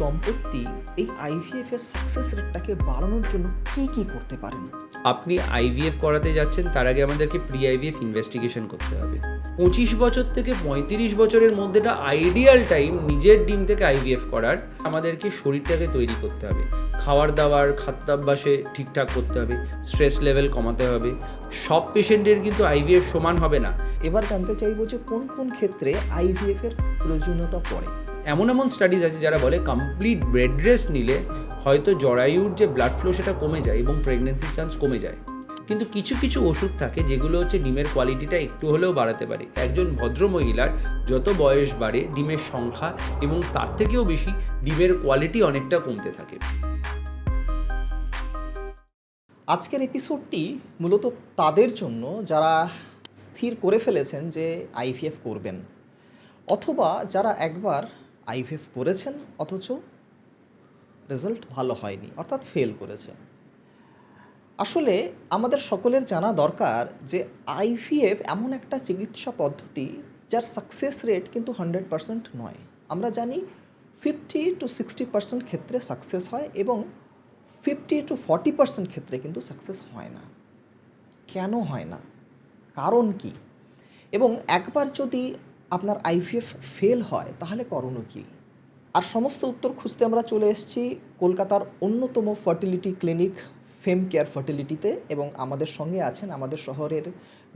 দম্পতি এই আইভিএফ এর সাকসেস রেটটাকে বাড়ানোর জন্য কি করতে পারেন? আপনি আইভিএফ করাতে যাচ্ছেন, তার আগে আমাদেরকে প্রি আইভিএফ ইনভেস্টিগেশন করতে হবে। 25 বছর থেকে 35 বছরের মধ্যেটা আইডিয়াল টাইম নিজের ডিম থেকে আইভিএফ করার। আমাদেরকে শরীরটাকে তৈরি করতে হবে, খাওয়ার দাওয়ার খাদ্যাভ্যাসে ঠিকঠাক করতে হবে, স্ট্রেস লেভেল কমাতে হবে। সব পেশেন্টের কিন্তু আইভিএফ সমান হবে না। এবার জানতে চাইবো যে কোন কোন ক্ষেত্রে আইভিএফ এর প্রয়োজনীয়তা পড়ে। এমন স্টাডিজ আছে যারা বলে কমপ্লিট বেড রেস্ট নিলে হয়তো জরায়ুর যে ব্লাড ফ্লো সেটা কমে যায় এবং প্রেগনেন্সির চান্স কমে যায়। কিন্তু কিছু কিছু ওষুধ থাকে যেগুলো হচ্ছে ডিমের কোয়ালিটিটা একটু হলেও বাড়াতে পারে। একজন ভদ্র মহিলার যত বয়স বাড়ে ডিমের সংখ্যা এবং তার থেকেও বেশি ডিমের কোয়ালিটি অনেকটা কমতে থাকে। আজকের এপিসোডটি মূলত তাদের জন্য যারা স্থির করে ফেলেছেন যে আইভিএফ করবেন, অথবা যারা একবার আইভিএফ করেছেন অথচ রেজাল্ট ভালো হয়নি, অর্থাৎ ফেল করেছে। আসলে আমাদের সকলের জানা দরকার যে আইভিএফ এমন একটা চিকিৎসা পদ্ধতি যার সাকসেস রেট কিন্তু 100% নয়। আমরা জানি 50 to 60% ক্ষেত্রে সাকসেস হয় এবং 50 to 40% ক্ষেত্রে কিন্তু সাকসেস হয় না। কেন হয় না, কারণ কি, এবং একবার যদি আপনার আইভিএফ ফেল হয় তাহলে করণীয় কী? আর সমস্ত উত্তর খুঁজতে আমরা চলে এসেছি কলকাতার অন্যতম ফার্টিলিটি ক্লিনিক ফেম কেয়ার ফার্টিলিটিতে, এবং আমাদের সঙ্গে আছেন আমাদের শহরের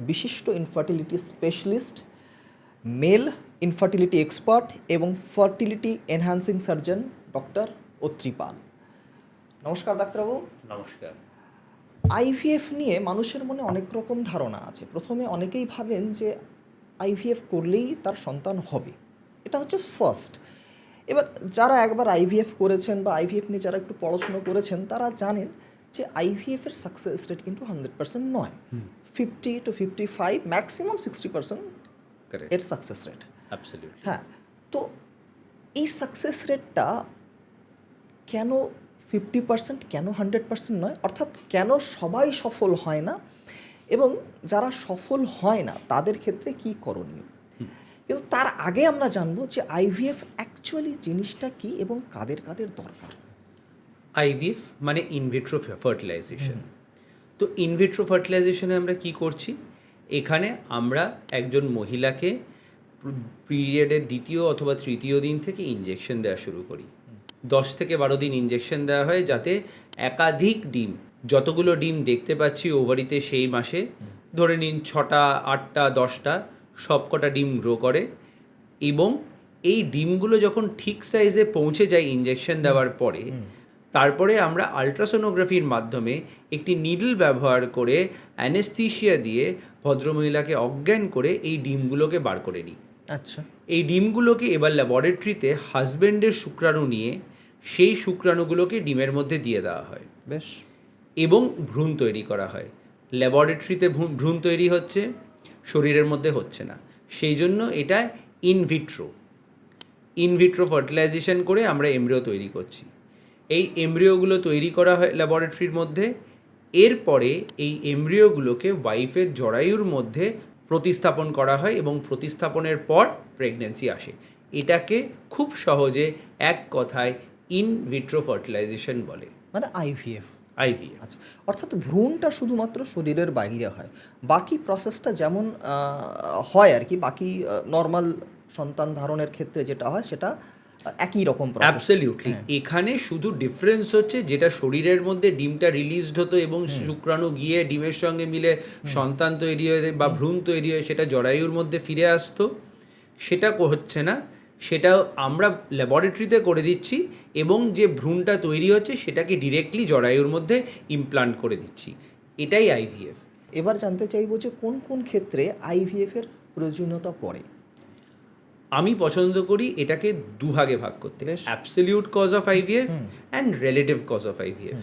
বিশিষ্ট infertility specialist, male infertility expert এবং fertility enhancing surgeon doctor Atri Pal. নমস্কার ডাক্তারবাবু। নমস্কার। আইভিএফ নিয়ে মানুষের মনে অনেক রকম ধারণা আছে। প্রথমে অনেকেই ভাবেন যে আইভিএফ করলেই তার সন্তান হবে, এটা হচ্ছে ফার্স্ট। এবার যারা একবার আইভিএফ করেছেন বা আইভিএফ নিয়ে যারা একটু পড়াশুনো করেছেন তারা জানেন যে আইভিএফের সাকসেস রেট কিন্তু 100% নয়। 50 to 55, ম্যাক্সিমাম 60% এর সাকসেস রেট। হ্যাঁ, তো এই সাকসেস রেটটা কেন 50%, কেন 100% নয়, অর্থাৎ কেন সবাই সফল হয় না এবং যারা সফল হয় না তাদের ক্ষেত্রে কী করণীয়? কিন্তু তার আগে আমরা জানবো যে আইভিএফ অ্যাকচুয়ালি জিনিসটা কী এবং কাদের কাদের দরকার। আইভিএফ মানে ইনভিট্রো ফার্টিলাইজেশন। তো ইনভিট্রো ফার্টিলাইজেশনে আমরা কি করছি? এখানে আমরা একজন মহিলাকে পিরিয়ডের দ্বিতীয় অথবা তৃতীয় দিন থেকে ইনজেকশন দেওয়া শুরু করি। 10 থেকে 12 দিন ইনজেকশন দেওয়া হয় যাতে একাধিক ডিম, যতগুলো ডিম দেখতে পাচ্ছি ওভারিতে সেই মাসে, ধরে নিন 6টা 8টা 10টা, সবকটা ডিম গ্রো করে। এবং এই ডিমগুলো যখন ঠিক সাইজে পৌঁছে যায় ইনজেকশন দেওয়ার পরে, তারপরে আমরা আলট্রাসোনোগ্রাফির মাধ্যমে একটি নিডল ব্যবহার করে অ্যানেস্থিশিয়া দিয়ে ভদ্রমহিলাকে অজ্ঞান করে এই ডিমগুলোকে বার করে নিই। আচ্ছা, এই ডিমগুলোকে এবার ল্যাবরেটরিতে হাজব্যান্ডের শুক্রাণু নিয়ে সেই শুক্রাণুগুলোকে ডিমের মধ্যে দিয়ে দেওয়া হয়। বেশ। এবং ভ্রূণ তৈরি করা হয়। ল্যাবরেটরিতে ভ্রূণ তৈরি হচ্ছে, শরীরের মধ্যে হচ্ছে না, সেই জন্য এটা ইনভিট্রো ফার্টিলাইজেশন করে আমরা এমব্রিও তৈরি করছি। এই এমব্রিওগুলো তৈরি করা হয় ল্যাবরেটরির মধ্যে। এরপরে এই এমব্রিওগুলোকে ওয়াইফের জরায়ুর মধ্যে প্রতিস্থাপন করা হয় এবং প্রতিস্থাপনের পর প্রেগনেন্সি আসে। এটাকে খুব সহজে এক কথায় ইনভিট্রো ফার্টিলাইজেশন বলে, মানে আইভিএফ। আচ্ছা, অর্থাৎ ভ্রূণটা শুধুমাত্র শরীরের বাইরে হয়, বাকি প্রসেসটা যেমন হয় আর কি, বাকি নর্মাল সন্তান ধারণের ক্ষেত্রে যেটা হয় সেটা একই রকম প্রসেস। অ্যাবসলিউটলি। এখানে শুধু ডিফারেন্স হচ্ছে যেটা শরীরের মধ্যে ডিমটা রিলিজড হতো এবং শুক্রাণু গিয়ে ডিমের সঙ্গে মিলে সন্তান তৈরি হয়ে বা ভ্রূণ তৈরি হয়ে সেটা জরায়ুর মধ্যে ফিরে আসতো, সেটা হচ্ছে না। সেটা আমরা ল্যাবরেটরিতে করে দিচ্ছি এবং যে ভ্রূণটা তৈরি হচ্ছে সেটাকে ডিরেক্টলি জরায়ুর মধ্যে ইমপ্লান্ট করে দিচ্ছি। এটাই আইভিএফ। এবার জানতে চাইবো যে কোন কোন ক্ষেত্রে আইভিএফ এর প্রয়োজনীয়তা পড়ে। আমি পছন্দ করি এটাকে দুভাগে ভাগ করতে, absolute cause of IVF and relative cause of IVF.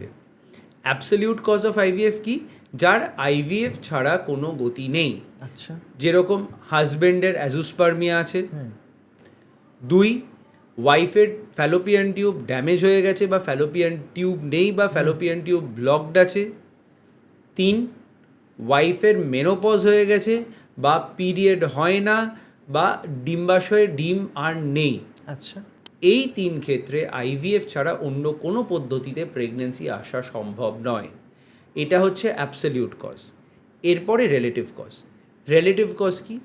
Absolute cause of IVF কি? যার আইভিএফ ছাড়া কোনো গতি নেই। আচ্ছা, যেরকম হাজব্যান্ডের অ্যাজোস্পার্মিয়া আছে। 2, ওয়াইফের ফ্যালোপিয়ান টিউব ড্যামেজ হয়ে গেছে বা ফ্যালোপিয়ান টিউব নেই বা ফ্যালোপিয়ান টিউব ব্লকড আছে। 3, ওয়াইফের মেনোপজ হয়ে গেছে বা পিরিয়ড হয় না বা ডিম্বাশয়ে ডিম আর নেই। আচ্ছা। এই 3 ক্ষেত্রে আইভিএফ ছাড়া অন্য কোনো পদ্ধতিতে প্রেগনেন্সি আসা সম্ভব নয়। এটা হচ্ছে অ্যাবসলিউট কজ। এরপরে রিলেটিভ কজ। রিলেটিভ কজ কি?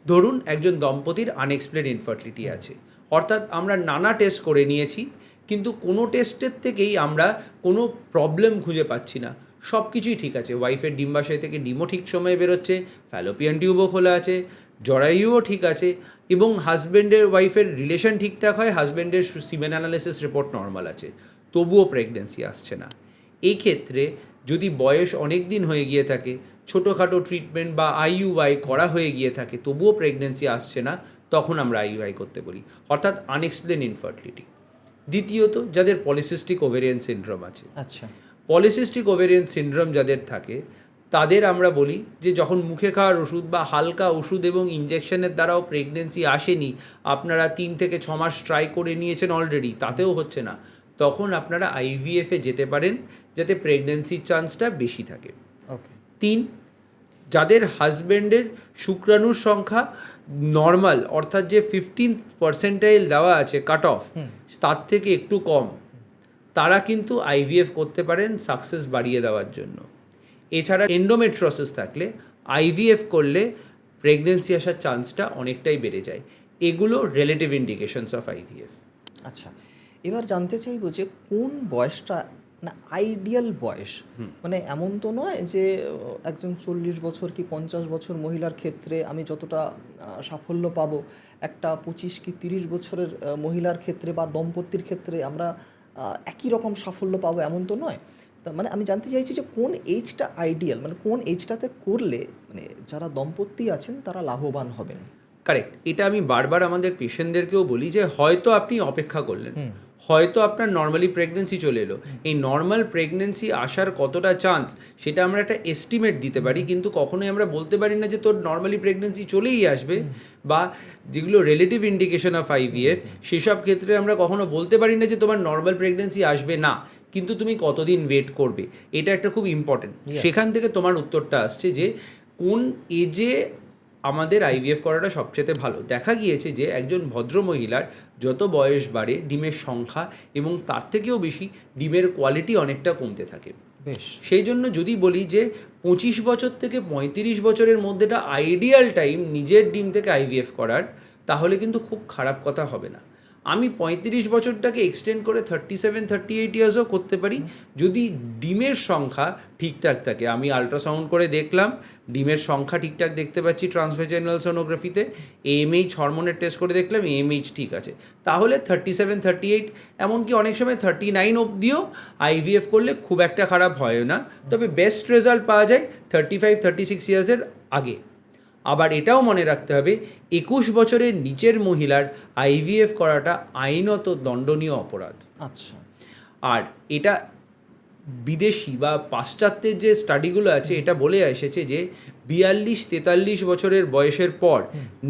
ধরুন একজন দম্পতির আনএক্সপ্লেন ইনফার্টিলিটি আছে, অর্থাৎ আমরা নানা টেস্ট করে নিয়েছি কিন্তু কোনো টেস্টের থেকেই আমরা কোনো প্রবলেম খুঁজে পাচ্ছি না, সব কিছুই ঠিক আছে। ওয়াইফের ডিম্বাশয় থেকে ডিমও ঠিক সময়ে বেরোচ্ছে, ফ্যালোপিয়ান টিউবও খোলা আছে, জরায়ুও ঠিক আছে, এবং হাজব্যান্ডের ওয়াইফের রিলেশন ঠিকঠাক হয়, হাজব্যান্ডের সিমেন অ্যানালিসিস রিপোর্ট নর্মাল আছে, তবুও প্রেগনেন্সি আসছে না। এই ক্ষেত্রে যদি বয়স অনেক দিন হয়ে গিয়ে থাকে, ছোটোখাটো ট্রিটমেন্ট বা আইইউআই করা হয়ে গিয়ে থাকে, তবুও প্রেগনেন্সি আসছে না, তখন আমরা আইইউআই করতে বলি, অর্থাৎ আনএক্সপ্লেন ইনফার্টিলিটি। দ্বিতীয়ত, যাদের পলিসিস্টিক ওভেরিয়ান সিনড্রোম আছে, আচ্ছা, পলিসিস্টিক ওভেরিয়ান সিনড্রোম যাদের থাকে, তাদের আমরা বলি যে যখন মুখে খাওয়ার ওষুধ বা হালকা ওষুধ এবং ইঞ্জেকশনের দ্বারাও প্রেগনেন্সি আসেনি, আপনারা 3 থেকে 6 মাস ট্রাই করে নিয়েছেন অলরেডি, তাতেও হচ্ছে না, তখন আপনারা আইভিএফে যেতে পারেন, যাতে প্রেগনেন্সির চান্সটা বেশি থাকে। ওকে। 3, যাদের হাজব্যান্ডের শুক্রাণুর সংখ্যা নর্মাল, অর্থাৎ যে 15th পার্সেন্টাইল দেওয়া আছে কাট অফ, তার থেকে একটু কম, তারা কিন্তু আইভিএফ করতে পারেন সাকসেস বাড়িয়ে দেওয়ার জন্য। এছাড়া এন্ডোমেট্রোসিস থাকলে আইভিএফ করলে প্রেগনেন্সি আসার চান্সটা অনেকটাই বেড়ে যায়। এগুলো রিলেটিভ ইন্ডিকেশনস অফ আইভিএফ। আচ্ছা, এবার জানতে চাইবো যে কোন বয়সটা না আইডিয়াল বয়স? মানে এমন তো নয় যে একজন 40 বছর কি 50 বছর মহিলার ক্ষেত্রে আমি যতটা সাফল্য পাবো, একটা 25 কি 30 বছরের মহিলার ক্ষেত্রে বা দম্পতির ক্ষেত্রে আমরা একই রকম সাফল্য পাবো, এমন তো নয়। তার মানে আমি জানতে চাইছি যে কোন এজটা আইডিয়াল, মানে কোন এজটাতে করলে মানে যারা দম্পতি আছেন তারা লাভবান হবেন। কারেক্ট। এটা আমি বারবার আমাদের পেশেন্টদেরকেও বলি যে হয়তো আপনি অপেক্ষা করলেন, হয়তো আপনার নর্মালি প্রেগনেন্সি চলে এলো, এই নর্মাল প্রেগনেন্সি আসার কতটা চান্স সেটা আমরা একটা এস্টিমেট দিতে পারি, কিন্তু কখনোই আমরা বলতে পারি না যে তোর নর্মালি প্রেগনেন্সি চলেই আসবে, বা যেগুলো রিলেটিভ ইন্ডিকেশন অফ আইভিএফ সেসব ক্ষেত্রে আমরা কখনো বলতে পারি না যে তোমার নর্মাল প্রেগনেন্সি আসবে না, কিন্তু তুমি কতদিন ওয়েট করবে, এটা একটা খুব ইম্পর্টেন্ট। সেখান থেকে তোমার উত্তরটা আসছে যে কোন এজে আমাদের আইভিএফ করাটা সবচেয়ে ভালো। দেখা গিয়েছে যে একজন ভদ্রমহিলার যত বয়স বাড়ে ডিমের সংখ্যা এবং তার থেকেও বেশি ডিমের কোয়ালিটি অনেকটা কমতে থাকে। বেশ, সেই জন্য যদি বলি যে 25 বছর থেকে 35 বছরের মধ্যেটা আইডিয়াল টাইম নিজের ডিম থেকে আইভিএফ করার, তাহলে কিন্তু খুব খারাপ কথা হবে না। আমি 35 বছরটাকে এক্সটেন্ড করে 37-38 ইয়ার্সও করতে পারি যদি ডিমের সংখ্যা ঠিকঠাক থাকে। আমি আল্ট্রাসাউন্ড করে দেখলাম, ডিমের সংখ্যা ঠিকঠাক দেখতে পাচ্ছি ট্রান্সভেজাইনাল সোনোগ্রাফিতে, এএমএইচ হরমোনের টেস্ট করে দেখলাম এএমএইচ ঠিক আছে, তাহলে 37-38, এমনকি অনেক সময় 39 অবধিও আইভিএফ করলে খুব একটা খারাপ হয় না। তবে বেস্ট রেজাল্ট পাওয়া যায় 35-36 ইয়ার্সের আগে। আবার এটাও মনে রাখতে হবে 21 বছরের নিচের মহিলার আইভিএফ করাটা আইনত দণ্ডনীয় অপরাধ। আচ্ছা, আর এটা বিদেশি বা পাশ্চাত্যের যে স্টাডিগুলো আছে এটা বলে এসেছে যে 42-43 বছরের বয়সের পর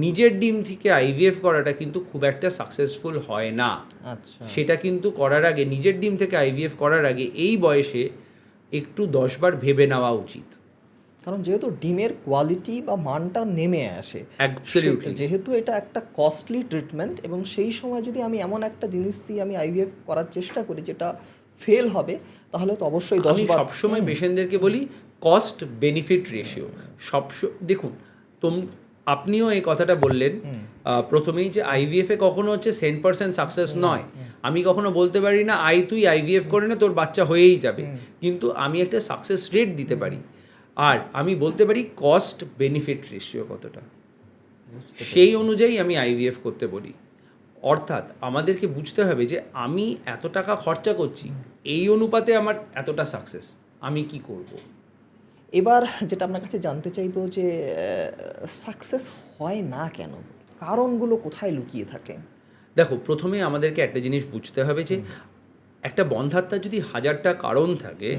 নিজের ডিম থেকে আইভিএফ করাটা কিন্তু খুব একটা সাকসেসফুল হয় না। আচ্ছা, সেটা কিন্তু করার আগে, নিজের ডিম থেকে আইভিএফ করার আগে এই বয়সে একটু 10 বার ভেবে নেওয়া উচিত। কারণ যেহেতু ডিমের কোয়ালিটি বা মানটা নেমে আসে, Absolutely. যেহেতু এটা একটা কস্টলি ট্রিটমেন্ট, এবং সেই সময় যদি আমি এমন একটা জিনিস দিয়ে আমি আইভিএফ করার চেষ্টা করি যেটা ফেল হবে, তাহলে তো অবশ্যই 10 আমি বার। সবসময় পেশেন্টদেরকে বলি কস্ট বেনিফিট রেশিও দেখুন। আপনিও এই কথাটা বললেন প্রথমেই যে আইভিএফে কখনো হচ্ছে 100% সাকসেস নয়। আমি কখনো বলতে পারি না তুই আইভিএফ করে না তোর বাচ্চা হয়েই যাবে, কিন্তু আমি একটা সাকসেস রেট দিতে পারি। আর আমি বলতে পারি কস্ট বেনিফিট রেশিও কতটা, সেই অনুযায়ী আমি আইভিএফ করতে বলি। অর্থাৎ আমাদেরকে বুঝতে হবে যে আমি এত টাকা খরচা করছি, এই অনুপাতে আমার এতটা সাকসেস, আমি কি করব। এবার যেটা আপনার কাছে জানতে চাইবো যে সাকসেস হয় না কেন, কারণগুলো কোথায় লুকিয়ে থাকে? দেখো, প্রথমে আমাদেরকে একটা জিনিস বুঝতে হবে যে একটা বন্ধাত্মার যদি 1000টা কারণ থাকে,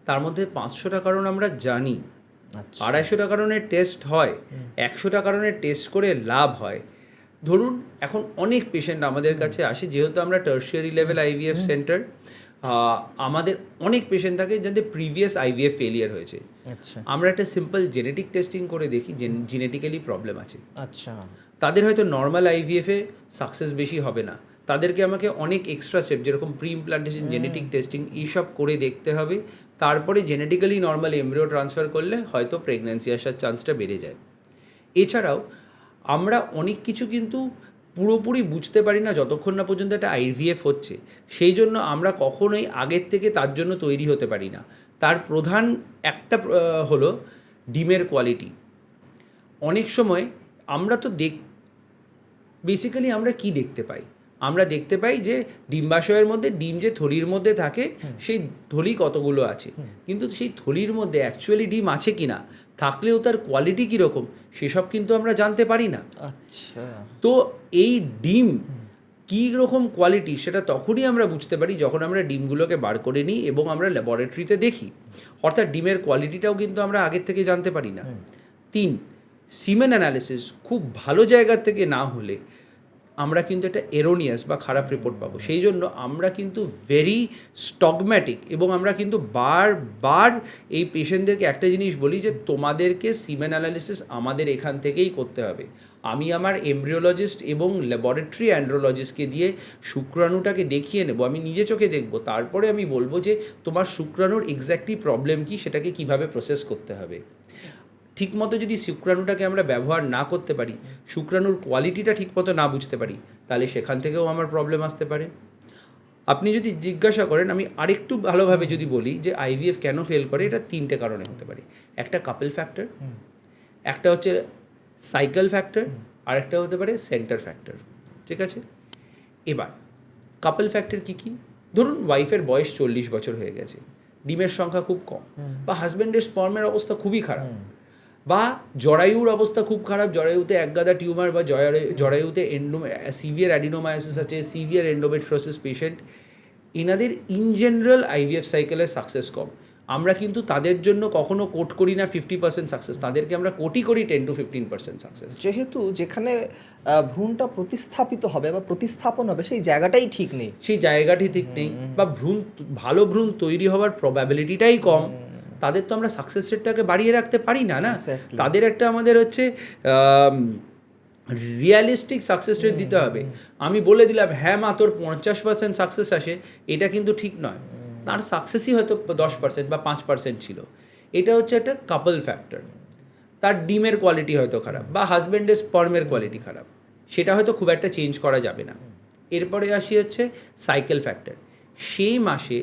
তার মধ্যে 500টা কারণ আমরা জানি, 250টা কারণের টেস্ট হয়, 100টা কারণের টেস্ট করে লাভ হয়। ধরুন এখন অনেক পেশেন্ট আমাদের কাছে আসে, যেহেতু আমরা টার্সিয়ারি লেভেল আইভিএফ সেন্টার, আমাদের অনেক পেশেন্ট থাকে যাদের প্রিভিয়াস আইভিএফ ফেলিয়ার হয়েছে। আচ্ছা, আমরা একটা সিম্পল জেনেটিক টেস্টিং করে দেখি জেনেটিক্যালি প্রবলেম আছে, আচ্ছা, তাদের হয়তো নর্মাল আইভিএফে সাকসেস বেশি হবে না, তাদেরকে আমাকে অনেক এক্সট্রা স্টেপ যেরকম প্রি ইমপ্লান্টেশন, জেনেটিক টেস্টিং এইসব করে দেখতে হবে। তারপরে জেনেটিক্যালি নর্মাল এমব্রিও ট্রান্সফার করলে হয়তো প্রেগন্যান্সি আসার চান্সটা বেড়ে যায়। এছাড়াও আমরা অনেক কিছু কিন্তু পুরোপুরি বুঝতে পারি না যতক্ষণ না পর্যন্ত একটা আইভিএফ হচ্ছে। সেই জন্য আমরা কখনোই আগের থেকে তার জন্য তৈরি হতে পারি না। তার প্রধান একটা হলো ডিমের কোয়ালিটি। অনেক সময় আমরা তো বেসিক্যালি আমরা কি দেখতে পাই? আমরা দেখতে পাই যে ডিম্বাশয়ের মধ্যে ডিম যে থলির মধ্যে থাকে সেই থলি কতগুলো আছে, কিন্তু সেই থলির মধ্যে অ্যাকচুয়ালি ডিম আছে কি না, থাকলেও তার কোয়ালিটি কীরকম সেসব কিন্তু আমরা জানতে পারি না। আচ্ছা, তো এই ডিম কী রকম কোয়ালিটি সেটা তখনই আমরা বুঝতে পারি যখন আমরা ডিমগুলোকে বার করে নিই এবং আমরা ল্যাবরেটরিতে দেখি। অর্থাৎ ডিমের কোয়ালিটিটাও কিন্তু আমরা আগের থেকে জানতে পারি না। 3, সিমেন অ্যানালিসিস খুব ভালো জায়গার থেকে না হলে আমরা কিন্তু একটা এরোনিয়াস বা খারাপ রিপোর্ট পাবো। সেই জন্য আমরা কিন্তু ভেরি স্টগম্যাটিক এবং আমরা কিন্তু বারবার এই পেশেন্টদেরকে একটা জিনিস বলি যে তোমাদেরকে সিমেন অ্যানালিসিস আমাদের এখান থেকেই করতে হবে। আমি আমার এমব্রিওলজিস্ট এবং ল্যাবরেটরি অ্যান্ড্রোলজিস্টকে দিয়ে শুক্রাণুটাকে দেখিয়ে নেব, আমি নিজে চোখে দেখব, তারপরে আমি বলবো যে তোমার শুক্রাণুর এক্স্যাক্টলি প্রবলেম কী, সেটাকে কিভাবে প্রসেস করতে হবে। ঠিকমতো যদি শুক্রাণুটাকে আমরা ব্যবহার না করতে পারি, শুক্রাণুর কোয়ালিটিটা ঠিকমতো না বুঝতে পারি, তাহলে সেখান থেকেও আমার প্রবলেম আসতে পারে। আপনি যদি জিজ্ঞাসা করেন, আমি আরেকটু ভালোভাবে যদি বলি যে আইভিএফ কেন ফেল করে, এটা 3টে কারণে হতে পারে। একটা কাপল ফ্যাক্টর, একটা হচ্ছে সাইকেল ফ্যাক্টর, আর একটা হতে পারে সেন্টার ফ্যাক্টর। ঠিক আছে, এবার কাপল ফ্যাক্টর কী কী? ধরুন ওয়াইফের বয়স 40 বছর হয়ে গেছে, ডিমের সংখ্যা খুব কম, বা হাজব্যান্ডের স্পার্মের অবস্থা খুবই খারাপ, বা জরায়ুর অবস্থা খুব খারাপ, জরায়ুতে একগাদা টিউমার, বা জরায়ুতে সিভিয়ার অ্যাডিনোমায়োসিস আছে, সিভিয়ার এন্ডোমেট্রিওসিস পেশেন্ট, এনাদের ইন জেনারেল আইভিএফ সাইকেলের সাকসেস কম। আমরা কিন্তু তাদের জন্য কখনো কোট করি না 50% সাকসেস, তাদেরকে আমরা কোটই করি 10 to 15% সাকসেস। যেহেতু যেখানে ভ্রূণটা প্রতিস্থাপিত হবে বা প্রতিস্থাপন হবে সেই জায়গাটাই ঠিক নেই, সেই জায়গাটি ঠিক নেই, বা ভালো ভ্রূণ তৈরি হওয়ার প্রবাবিলিটিটাই কম, তাদের তো আমরা সাকসেস রেটটাকে বাড়িয়ে রাখতে পারি না। Exactly. তাদের একটা আমাদের হচ্ছে রিয়ালিস্টিক সাকসেস রেট দিতে হবে। আমি বলে দিলাম হ্যাঁ মা তোর 50% সাকসেস আসে, এটা কিন্তু ঠিক নয়। তার সাকসেসই হয়তো 10% বা 5% ছিল। এটা হচ্ছে একটা কাপল ফ্যাক্টর। তার ডিমের কোয়ালিটি হয়তো খারাপ, বা হাজব্যান্ডের স্পার্মের কোয়ালিটি খারাপ, সেটা হয়তো খুব একটা চেঞ্জ করা যাবে না। এরপরে আসি হচ্ছে সাইকেল ফ্যাক্টর। সেই মাসে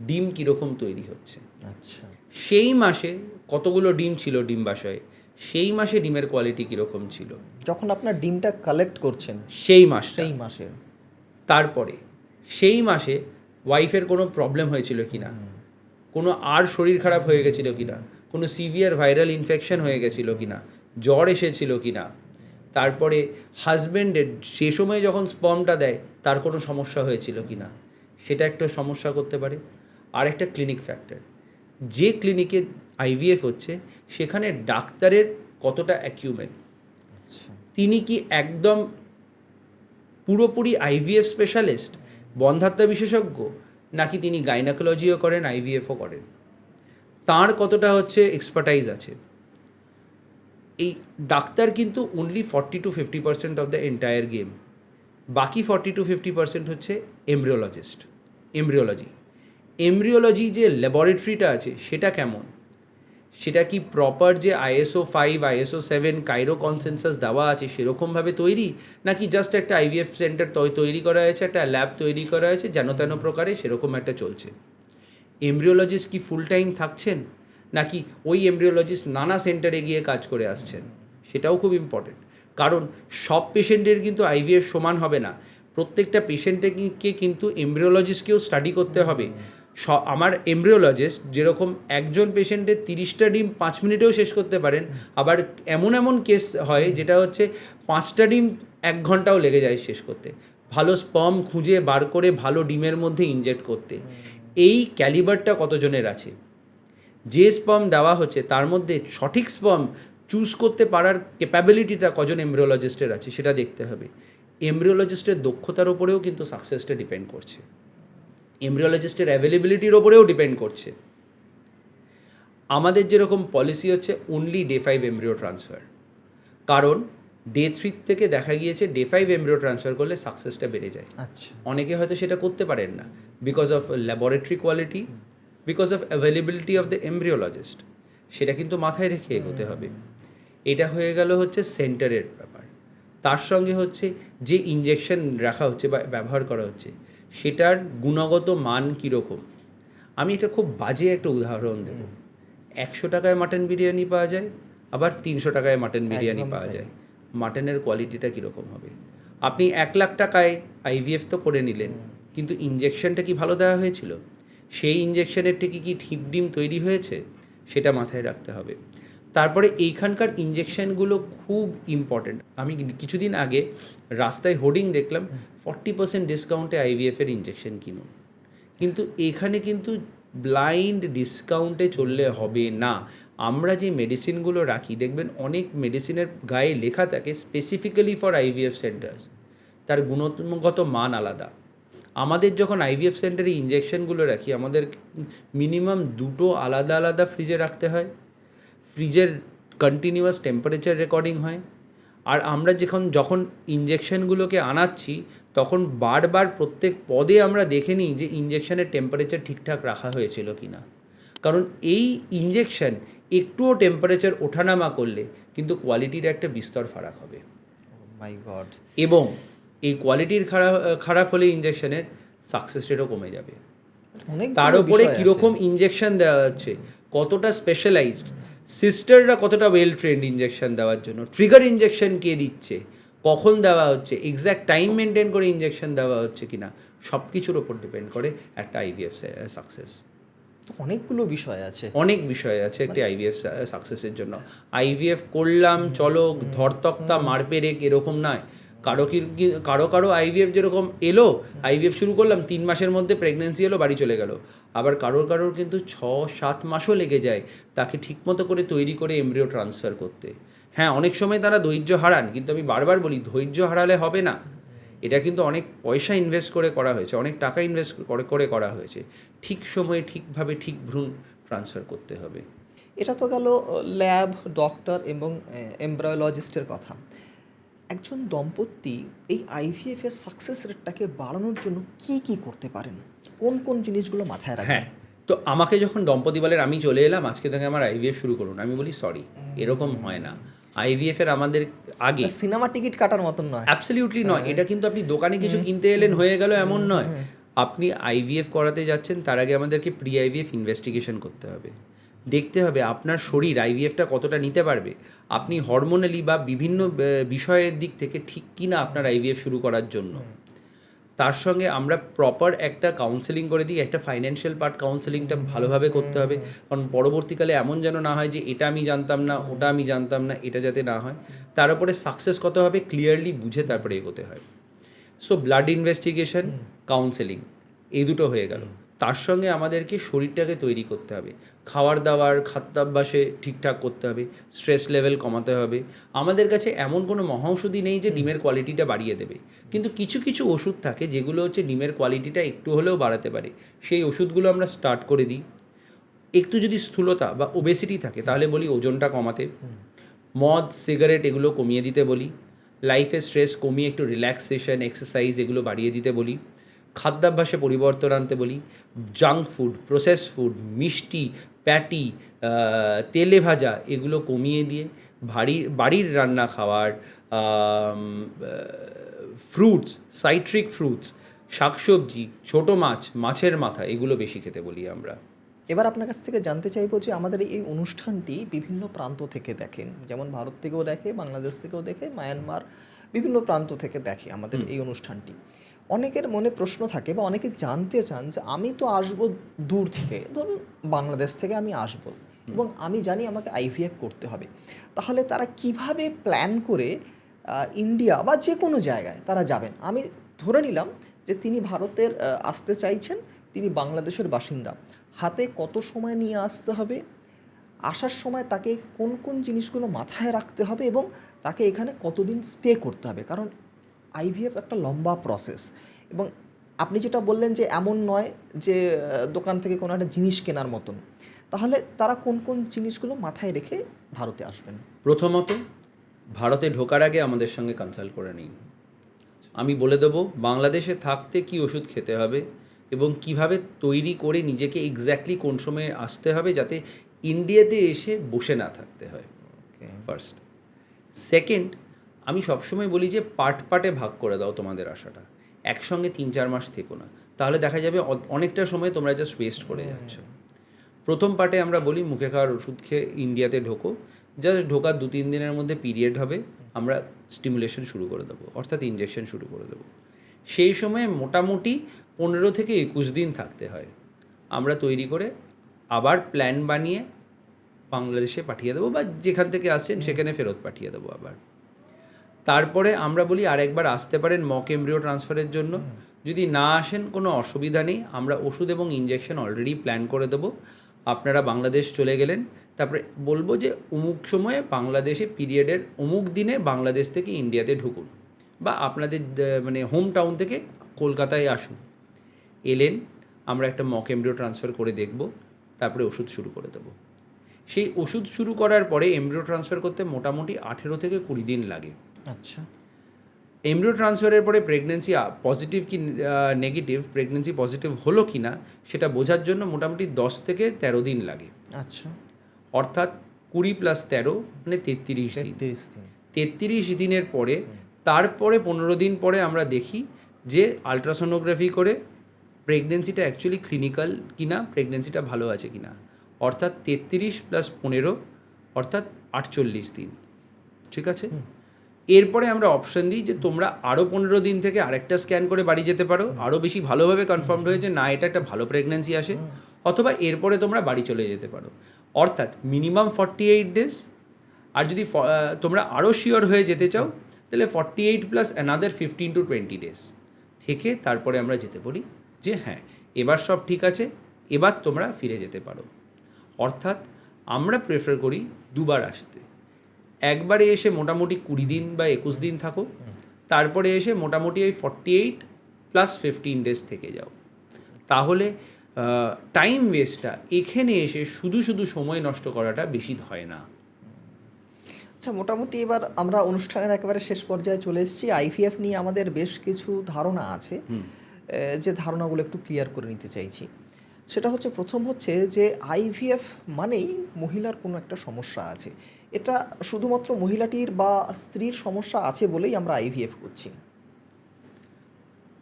ডিম কীরকম তৈরি হচ্ছে, আচ্ছা, সেই মাসে কতগুলো ডিম ছিল ডিম্বাশয়ে, সেই মাসে ডিমের কোয়ালিটি কীরকম ছিল, যখন আপনার ডিমটা কালেক্ট করছেন সেই মাসটা, সেই মাসে, তারপরে সেই মাসে ওয়াইফের কোনো প্রবলেম হয়েছিল কি না, কোনো আর শরীর খারাপ হয়ে গেছিল কি না, কোনো সিভিয়ার ভাইরাল ইনফেকশন হয়ে গেছিল কি না, জ্বর এসেছিল কি না, তারপরে হাজব্যান্ডের সে সময় যখন স্পার্মটা দেয় তার কোনো সমস্যা হয়েছিল কি না, সেটা একটা সমস্যা করতে পারে। আর একটা ক্লিনিক ফ্যাক্টর, যে ক্লিনিকে আইভিএফ হচ্ছে সেখানে ডাক্তারের কতটা অ্যাকিউমেন, আচ্ছা, তিনি কি একদম পুরোপুরি আইভিএফ স্পেশালিস্ট, বন্ধাত্ম বিশেষজ্ঞ, নাকি তিনি গাইনাকোলজিও করেন আইভিএফও করেন, তার কতটা হচ্ছে এক্সপার্টাইজ আছে। এই ডাক্তার কিন্তু only 40 to 50% of the entire game, বাকি 40 to 50% হচ্ছে এমব্রিওলজি যে ল্যাবরেটরিটা আছে সেটা কেমন, সেটা কি প্রপার যে ISO 5 ISO 7 কাইরো কনসেনসাস দেওয়া আছে সেরকমভাবে তৈরি, নাকি জাস্ট একটা আইভিএফ সেন্টার তৈরি করা হয়েছে, একটা ল্যাব তৈরি করা হয়েছে যেন তেন প্রকারে সেরকম একটা চলছে। এমব্রিওলজিস্ট কি ফুল টাইম থাকছেন, নাকি ওই এমব্রিওলজিস্ট নানা সেন্টারে গিয়ে কাজ করে আসছেন, সেটাও খুব ইম্পর্টেন্ট। কারণ সব পেশেন্টের কিন্তু আইভিএফ সমান হবে না, প্রত্যেকটা পেশেন্টকে কিন্তু এমব্রিওলজিস্টকেও স্টাডি করতে হবে। আমার এমব্রিওলজিস্ট যেরকম একজন পেশেন্টের 30টা ডিম 5 মিনিটেও শেষ করতে পারেন, আবার এমন কেস হয় যেটা হচ্ছে 5টা ডিম 1 ঘন্টাও লেগে যায় শেষ করতে, ভালো স্পার্ম খুঁজে বার করে ভালো ডিমের মধ্যে ইনজেক্ট করতে। এই ক্যালিবারটা কতজনের আছে, যে স্পার্ম দেওয়া হচ্ছে তার মধ্যে সঠিক স্পার্ম চুজ করতে পারার ক্যাপাবিলিটিটা কজন এমব্রিওলজিস্টের আছে সেটা দেখতে হবে। এমব্রিওলজিস্টের দক্ষতার ওপরেও কিন্তু সাকসেসটা ডিপেন্ড করছে, এমব্রিওলজিস্টের অ্যাভেলেবিলিটির ওপরেও ডিপেন্ড করছে। আমাদের যেরকম পলিসি হচ্ছে অনলি ডে 5 এমব্রিও ট্রান্সফার, কারণ ডে 3 থেকে দেখা গিয়েছে ডে 5 এমব্রিও ট্রান্সফার করলে সাকসেসটা বেড়ে যায়। আচ্ছা, অনেকে হয়তো সেটা করতে পারেন না, because of laboratory quality, because of availability of the embryologist. সেটা কিন্তু মাথায় রেখে এগোতে হবে। এটা হয়ে গেল হচ্ছে সেন্টারের ব্যাপার। তার সঙ্গে হচ্ছে যে ইঞ্জেকশন রাখা হচ্ছে বা ব্যবহার করা হচ্ছে সেটার গুণগত মান কীরকম। আমি এটা খুব বাজে একটা উদাহরণ দেব। 100 টাকায় মাটন বিরিয়ানি পাওয়া যায়, আবার 300 টাকায় মাটন বিরিয়ানি একদম পাওয়া তাই। যায়। মাটনের কোয়ালিটিটা কীরকম হবে? আপনি 1,00,000 টাকায় আইভিএফ তো করে নিলেন, কিন্তু ইঞ্জেকশনটা কি ভালো দেওয়া হয়েছিল? সেই ইঞ্জেকশনের থেকে কি ঠিক ডিম তৈরি হয়েছে? সেটা মাথায় রাখতে হবে। তারপরে এইখানকার ইঞ্জেকশনগুলো খুব ইম্পর্ট্যান্ট। আমি কিছুদিন আগে রাস্তায় হোর্ডিং দেখলাম 40% ডিসকাউন্টে আইভিএফের ইঞ্জেকশন কিনুন। কিন্তু এখানে কিন্তু ব্লাইন্ড ডিসকাউন্টে চললে হবে না। আমরা যে মেডিসিনগুলো রাখি দেখবেন অনেক মেডিসিনের গায়ে লেখা থাকে স্পেসিফিক্যালি ফর আইভিএফ সেন্টার্স, তার গুণগত মান আলাদা। আমাদের যখন আইভিএফ সেন্টারে ইঞ্জেকশনগুলো রাখি আমাদের মিনিমাম 2টো আলাদা আলাদা ফ্রিজে রাখতে হয়, ফ্রিজের কন্টিনিউয়াস টেম্পারেচার রেকর্ডিং হয়। আর আমরা যখন ইঞ্জেকশনগুলোকে আনাচ্ছি তখন বারবার প্রত্যেক পদে আমরা দেখে নিই যে ইঞ্জেকশনের টেম্পারেচার ঠিকঠাক রাখা হয়েছিল কি না। কারণ এই ইঞ্জেকশন একটুও টেম্পারেচার ওঠানামা করলে কিন্তু কোয়ালিটির একটা বিস্তর ফারাক হবে। মাই গড। এবং এই কোয়ালিটির খারাপ হলে ইঞ্জেকশনের সাকসেস রেটও কমে যাবে। অনেক তার উপরে কীরকম ইঞ্জেকশন দেওয়া হচ্ছে, কতটা স্পেশালাইজড, সিস্টাররা কতটা ওয়েল ট্রেন্ড ইঞ্জেকশন দেওয়ার জন্য, ট্রিগার ইঞ্জেকশন কে দিচ্ছে, কখন দেওয়া হচ্ছে, এক্স্যাক্ট টাইম মেনটেন করে ইঞ্জেকশন দেওয়া হচ্ছে কি না, সব কিছুর ওপর ডিপেন্ড করে একটা আইভিএফ সাকসেস। অনেকগুলো বিষয় আছে। অনেক বিষয় আছে একটি আইভিএফ সাকসেসের জন্য। আইভিএফ করলাম চলো ধরতক্তা মারপেরেক এরকম নয়। কারো আইভিএফ যেরকম এলো, আইভিএফ শুরু করলাম 3 মাসের মধ্যে প্রেগনেন্সি এলো, বাড়ি চলে গেল। আবার কারোর কিন্তু 6-7 মাসও লেগে যায় তাকে ঠিকমতো করে তৈরি করে এমব্রিও ট্রান্সফার করতে। হ্যাঁ, অনেক সময় তারা ধৈর্য হারান, কিন্তু আমি বারবার বলি ধৈর্য হারালে হবে না। এটা কিন্তু অনেক পয়সা ইনভেস্ট করে করা হয়েছে, অনেক টাকা ইনভেস্ট করে করা হয়েছে। ঠিক সময়ে ঠিকভাবে ঠিক ভ্রূণ ট্রান্সফার করতে হবে। এটা তো গেল ল্যাব, ডক্টর এবং এমব্রায়োলজিস্টের কথা। একজন দম্পতি এই আইভিএফ এর সাকসেস রেটটাকে বাড়ানোর জন্য কি কি করতে পারেন, কোন কোন জিনিসগুলো মাথায় রাখবেন? হ্যাঁ, তো আমাকে যখন দম্পতি বলেন আমি চলে এলাম আজকে থেকে আমার আইভিএফ শুরু করুন, আমি বলি সরি, এরকম হয় না। আইভিএফ এর আমাদের আগে সিনেমা টিকিট কাটার মতন নয়। অ্যাবসলিউটলি নয়। এটা কিন্তু আপনি দোকানে কিছু কিনতে এলেন হয়ে গেল এমন নয়। আপনি আইভিএফ করাতে যাচ্ছেন তার আগে আমাদেরকে প্রি আইভিএফ ইনভেস্টিগেশন করতে হবে। দেখতে হবে আপনার শরীর আইভিএফটা কতটা নিতে পারবে, আপনি হরমোনালি বা বিভিন্ন বিষয়ের দিক থেকে ঠিক কিনা আপনার আইভিএফ শুরু করার জন্য। তার সঙ্গে আমরা প্রপার একটা কাউন্সেলিং করে দিই, একটা ফাইন্যান্সিয়াল পার্ট কাউন্সেলিংটা ভালোভাবে করতে হবে। কারণ পরবর্তীকালে এমন যেন না হয় যে এটা আমি জানতাম না, ওটা আমি জানতাম না, এটা যাতে না হয়। তার উপরে সাকসেস কত হবে ক্লিয়ারলি বুঝে তারপরে এগোতে হয়। সো ব্লাড ইনভেস্টিগেশন, কাউন্সেলিং, এই দুটো হয়ে গেল। তার সঙ্গে আমাদেরকে শরীরটাকে তৈরি করতে হবে, খাওয়ার দাওয়ার খাদ্যাভ্যাসে ঠিকঠাক করতে হবে, স্ট্রেস লেভেল কমাতে হবে। আমাদের কাছে এমন কোনো মহাঔষধি নেই যে ডিমের কোয়ালিটিটা বাড়িয়ে দেবে, কিন্তু কিছু কিছু ওষুধ থাকে যেগুলো হচ্ছে ডিমের কোয়ালিটিটা একটু হলেও বাড়াতে পারে। সেই ওষুধগুলো আমরা স্টার্ট করে দিই। একটু যদি স্থূলতা বা ওবেসিটি থাকে তাহলে বলি ওজনটা কমাতে, মদ সিগারেট এগুলো কমিয়ে দিতে বলি, লাইফে স্ট্রেস কমিয়ে একটু রিল্যাক্সেশন এক্সারসাইজ এগুলো বাড়িয়ে দিতে বলি, খাদ্যাভ্যাসে পরিবর্তন আনতে বলি, জাঙ্ক ফুড, প্রসেস ফুড, মিষ্টি, প্যাটি, তেলে ভাজা এগুলো কমিয়ে দিয়ে বাড়ির রান্না খাওয়ার, ফ্রুটস, সাইট্রিক ফ্রুটস, শাকসবজি, ছোটো মাছের মাথা এগুলো বেশি খেতে বলি আমরা। এবার আপনার কাছ থেকে জানতে চাইবো যে আমাদের এই অনুষ্ঠানটি বিভিন্ন প্রান্ত থেকে দেখেন, যেমন ভারত থেকেও দেখে, বাংলাদেশ থেকেও দেখে, মায়ানমার, বিভিন্ন প্রান্ত থেকে দেখে আমাদের এই অনুষ্ঠানটি। অনেকের মনে প্রশ্ন থাকে বা অনেকে জানতে চান যে আমি তো আসবো দূর থেকে, ধরুন বাংলাদেশ থেকে আমি আসবো এবং আমি জানি আমাকে আইভিএফ করতে হবে, তাহলে তারা কিভাবে প্ল্যান করে ইন্ডিয়া বা যে কোনো জায়গায় তারা যাবেন? আমি ধরে নিলাম যে তিনি ভারতের আসতে চাইছেন, তিনি বাংলাদেশের বাসিন্দা, হাতে কত সময় নিয়ে আসতে হবে, আসার সময় তাকে কোন কোন জিনিসগুলো মাথায় রাখতে হবে এবং তাকে এখানে কতদিন স্টে করতে হবে? কারণ আইভিএফ একটা লম্বা প্রসেস এবং আপনি যেটা বললেন যে এমন নয় যে দোকান থেকে কোনো একটা জিনিস কেনার মতন, তাহলে তারা কোন কোন জিনিসগুলো মাথায় রেখে ভারতে আসবেন? প্রথমত ভারতে ঢোকার আগে আমাদের সঙ্গে কনসাল্ট করে নিন। আমি বলে দেবো বাংলাদেশে থাকতে কি ওষুধ খেতে হবে এবং কিভাবে তৈরি করে নিজেকে এক্স্যাক্টলি কোন সময়ে আসতে হবে যাতে ইন্ডিয়াতে এসে বসে না থাকতে হয়, ফার্স্ট। সেকেন্ড, আমি সবসময় বলি যে পার্টে ভাগ করে দাও তোমাদের আশাটা, একসঙ্গে 3-4 মাস থেকো না, তাহলে দেখা যাবে অনেকটা সময় তোমরা জাস্ট ওয়েস্ট করে যাচ্ছ। প্রথম পার্টে আমরা বলি মুখে খাওয়ার ওষুধ খেয়ে ইন্ডিয়াতে ঢোকো, জাস্ট ঢোকার 2-3 দিনের মধ্যে পিরিয়ড হবে, আমরা স্টিমুলেশন শুরু করে দেবো, অর্থাৎ ইনজেকশন শুরু করে দেবো। সেই সময় মোটামুটি 15 থেকে 21 দিন থাকতে হয়। আমরা তৈরি করে আবার প্ল্যান বানিয়ে বাংলাদেশে পাঠিয়ে দেবো বা যেখান থেকে আসছেন সেখানে ফেরত পাঠিয়ে দেবো আবার। তারপরে আমরা বলি আরেকবার আসতে পারেন মক এমব্রিও ট্রান্সফারের জন্য। যদি না আসেন কোনো অসুবিধা নেই, আমরা ওষুধ এবং ইনজেকশন অলরেডি প্ল্যান করে দেবো। আপনারা বাংলাদেশ চলে গেলেন, তারপরে বলবো যে অমুক সময়ে বাংলাদেশে পিরিয়ডের অমুক দিনে বাংলাদেশ থেকে ইন্ডিয়াতে ঢুকুন, বা আপনাদের মানে হোম টাউন থেকে কলকাতায় আসুন। এলেন, আমরা একটা মক এমব্রিও ট্রান্সফার করে দেখব, তারপরে ওষুধ শুরু করে দেবো। সেই ওষুধ শুরু করার পরে এমব্রিও ট্রান্সফার করতে মোটামুটি 18 থেকে 20 দিন লাগে। আচ্ছা। এমব্রিও ট্রান্সফারের পরে প্রেগনেন্সি পজিটিভ কি নেগেটিভ, প্রেগনেন্সি পজিটিভ হলো কি না সেটা বোঝার জন্য মোটামুটি 10 থেকে 13 দিন লাগে। আচ্ছা। অর্থাৎ 20 + 13 মানে 33 দিন। 33 দিনের পরে তারপরে 15 দিন পরে আমরা দেখি যে আলট্রাসোনোগ্রাফি করে প্রেগনেন্সিটা অ্যাকচুয়ালি ক্লিনিক্যাল কিনা, প্রেগনেন্সিটা ভালো আছে কিনা। অর্থাৎ 33 + 15 অর্থাৎ 48 দিন, ঠিক আছে। এরপরে আমরা অপশান দিই যে তোমরা আরও 15 দিন থেকে আরেকটা স্ক্যান করে বাড়ি যেতে পারো, আরও বেশি ভালোভাবে কনফার্মড হয়েছে না এটা একটা ভালো প্রেগনেন্সি আসে, অথবা এরপরে তোমরা বাড়ি চলে যেতে পারো। অর্থাৎ মিনিমাম 48 ডেজ, আর যদি তোমরা আরও শিওর হয়ে যেতে চাও তাহলে 48 + another 15 to 20 ডেজ থেকে তারপরে আমরা যেতে বলি যে হ্যাঁ এবার সব ঠিক আছে, এবার তোমরা ফিরে যেতে পারো। অর্থাৎ আমরা প্রেফার করি দুবার আসতে। একবারে এসে মোটামুটি 20 দিন বা 21 দিন থাকো, তারপরে এসে মোটামুটি ওই 48 + 15 ডেজ থেকে যাও। তাহলে টাইম ওয়েস্টটা এখানে এসে শুধু শুধু সময় নষ্ট করাটা বেশি হয় না। আচ্ছা, মোটামুটি এবার আমরা অনুষ্ঠানের একেবারে শেষ পর্যায়ে চলে এসেছি। আইভিএফ নিয়ে আমাদের বেশ কিছু ধারণা আছে, যে ধারণাগুলো একটু ক্লিয়ার করে নিতে চাইছি। সেটা হচ্ছে, প্রথম হচ্ছে যে আইভিএফ মানেই মহিলার কোনো একটা সমস্যা আছে, এটা শুধুমাত্র মহিলাটির বা স্ত্রীর সমস্যা আছে বলেই আমরা আইভিএফ করছি।